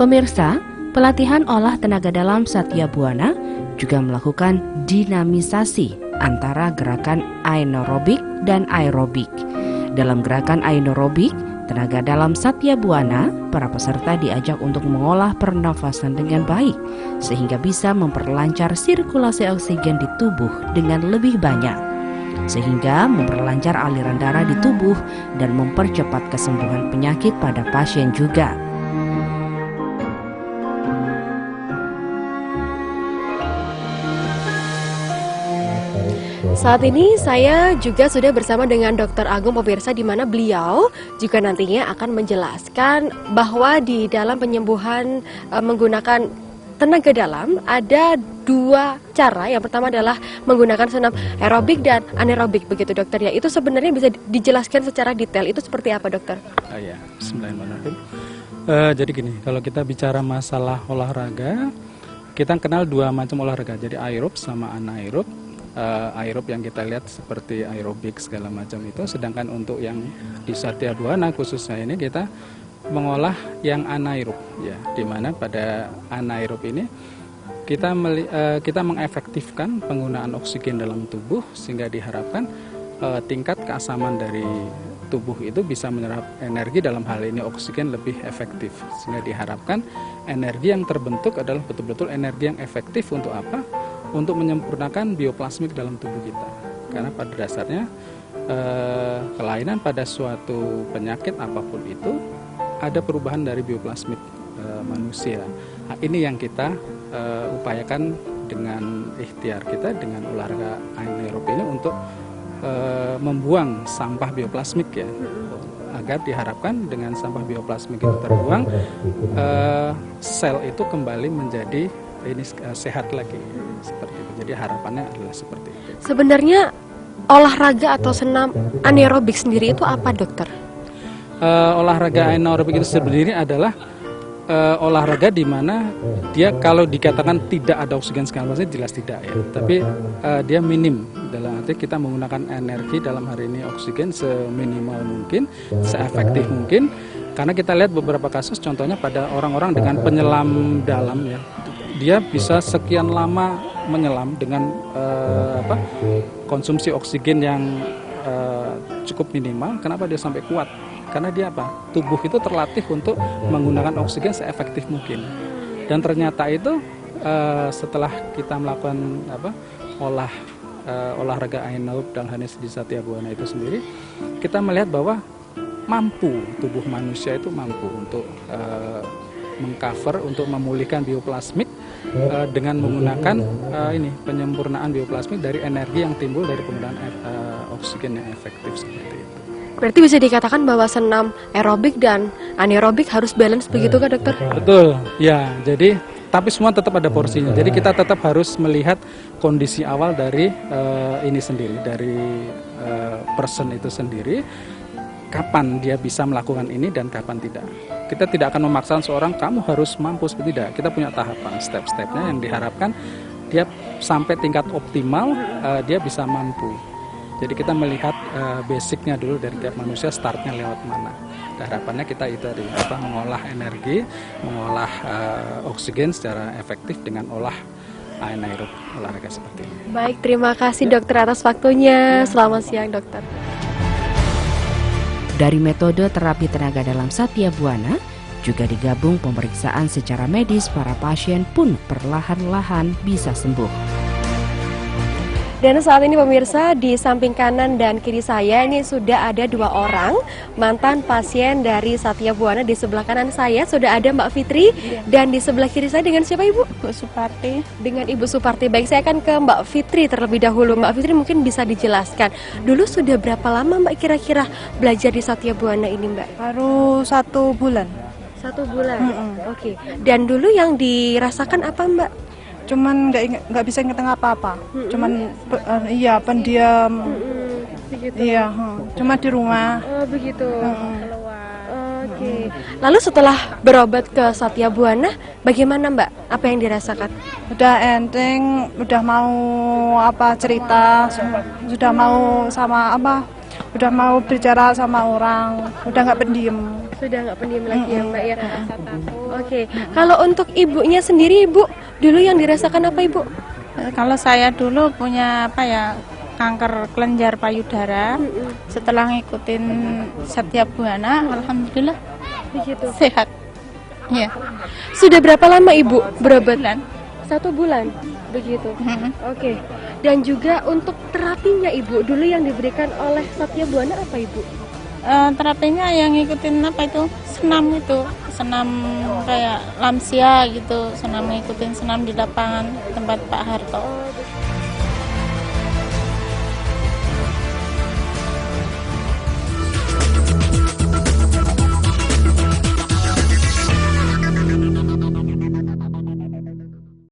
Pemirsa, pelatihan olah tenaga dalam Satya Buana juga melakukan dinamisasi antara gerakan anaerobik dan aerobik. Dalam gerakan anaerobik, tenaga dalam Satya Buana, para peserta diajak untuk mengolah pernafasan dengan baik, sehingga bisa memperlancar sirkulasi oksigen di tubuh dengan lebih banyak, sehingga memperlancar aliran darah di tubuh dan mempercepat kesembuhan penyakit pada pasien juga. Saat ini saya juga sudah bersama dengan Dr. Agung, pemirsa, di mana beliau juga nantinya akan menjelaskan bahwa di dalam penyembuhan menggunakan tenaga dalam ada dua cara. Yang pertama adalah menggunakan senam aerobik dan anaerobik, begitu dokter ya. Itu sebenarnya bisa dijelaskan secara detail, itu seperti apa dokter? Ya, bismillahirrahmanirrahim. Jadi gini, kalau kita bicara masalah olahraga, kita kenal dua macam olahraga, jadi aerob sama anaerob. Aerob yang kita lihat seperti aerobik segala macam itu, sedangkan untuk yang di Satya Buana khususnya ini kita mengolah yang anaerob ya, dimana pada anaerob ini kita mengefektifkan penggunaan oksigen dalam tubuh sehingga diharapkan tingkat keasaman dari tubuh itu bisa menyerap energi, dalam hal ini oksigen, lebih efektif, sehingga diharapkan energi yang terbentuk adalah betul-betul energi yang efektif untuk apa? Untuk menyempurnakan bioplasmik dalam tubuh kita. Karena pada dasarnya kelainan pada suatu penyakit apapun itu ada perubahan dari bioplasmik manusia. Nah, ini yang kita upayakan dengan ikhtiar kita dengan olahraga anaerob ini untuk membuang sampah bioplasmik ya, agar diharapkan dengan sampah bioplasmik itu terbuang, sel itu kembali menjadi sehat lagi, seperti itu. Jadi harapannya adalah seperti itu. Sebenarnya olahraga atau senam anaerobik sendiri itu apa dokter? Olahraga anaerobik itu sendiri adalah olahraga di mana dia kalau dikatakan tidak ada oksigen segala macam, jelas tidak ya. Tapi dia minim, dalam arti kita menggunakan energi dalam hari ini oksigen seminimal mungkin, seefektif mungkin. Karena kita lihat beberapa kasus, contohnya pada orang-orang dengan penyelam dalam ya, dia bisa sekian lama menyelam dengan konsumsi oksigen yang cukup minimal. Kenapa dia sampai kuat? Karena dia apa? Tubuh itu terlatih untuk menggunakan oksigen seefektif mungkin. Dan ternyata itu setelah kita melakukan olahraga anaerob dan harness di Satya Buana itu sendiri, kita melihat bahwa mampu, tubuh manusia itu mampu untuk mengcover, untuk memulihkan bioplasmik dengan menggunakan penyempurnaan bioplasmik dari energi yang timbul dari penggunaan oksigen yang efektif seperti itu. Berarti bisa dikatakan bahwa senam aerobik dan anaerobik harus balance, begitu kan dokter? Betul, ya. Jadi tapi semua tetap ada porsinya. Jadi kita tetap harus melihat kondisi awal dari ini sendiri, dari person itu sendiri. Kapan dia bisa melakukan ini dan kapan tidak. Kita tidak akan memaksa seorang kamu harus mampu, seperti tidak. Kita punya tahapan, step-stepnya yang diharapkan dia sampai tingkat optimal, dia bisa mampu. Jadi kita melihat basicnya dulu dari tiap manusia, startnya lewat mana. Harapannya kita itu mengolah energi, mengolah oksigen secara efektif dengan anaerob, olahraga seperti ini. Baik, terima kasih dokter atas waktunya. Selamat siang dokter. Dari metode terapi tenaga dalam Satya Buana juga digabung pemeriksaan secara medis, para pasien pun perlahan-lahan bisa sembuh. Dan saat ini pemirsa, di samping kanan dan kiri saya ini sudah ada dua orang mantan pasien dari Satya Buana. Di sebelah kanan saya sudah ada Mbak Fitri, dan di sebelah kiri saya dengan siapa Ibu? Bu Suparti. Dengan Ibu Suparti. Baik, saya akan ke Mbak Fitri terlebih dahulu. Mbak Fitri mungkin bisa dijelaskan, dulu sudah berapa lama Mbak kira-kira belajar di Satya Buana ini Mbak? Baru 1 bulan. 1 bulan? Oke. Dan dulu yang dirasakan apa Mbak? Cuman nggak bisa inget apa-apa. Cuman pendiam. Begitu. Iya, cuma di rumah. Oh begitu. Oke. Lalu setelah berobat ke Satya Buana, bagaimana Mbak? Apa yang dirasakan? Udah enteng, udah mau cerita, udah mau bicara sama orang, udah nggak pendiam. Sudah nggak pendiam lagi ya Mbak ya. Oke, kalau untuk ibunya sendiri Ibu, dulu yang dirasakan apa Ibu? Kalau saya dulu punya kanker kelenjar payudara. Setelah ngikutin Satya Buana, alhamdulillah Begitu. sehat. Ya, Sudah berapa lama Ibu berobat? bulan. 1 bulan. Begitu. Oke. Dan juga untuk terapinya Ibu, dulu yang diberikan oleh Satya Buana apa Ibu? Terapinya yang ngikutin senam kayak lansia gitu, ngikutin senam di lapangan tempat Pak Harto.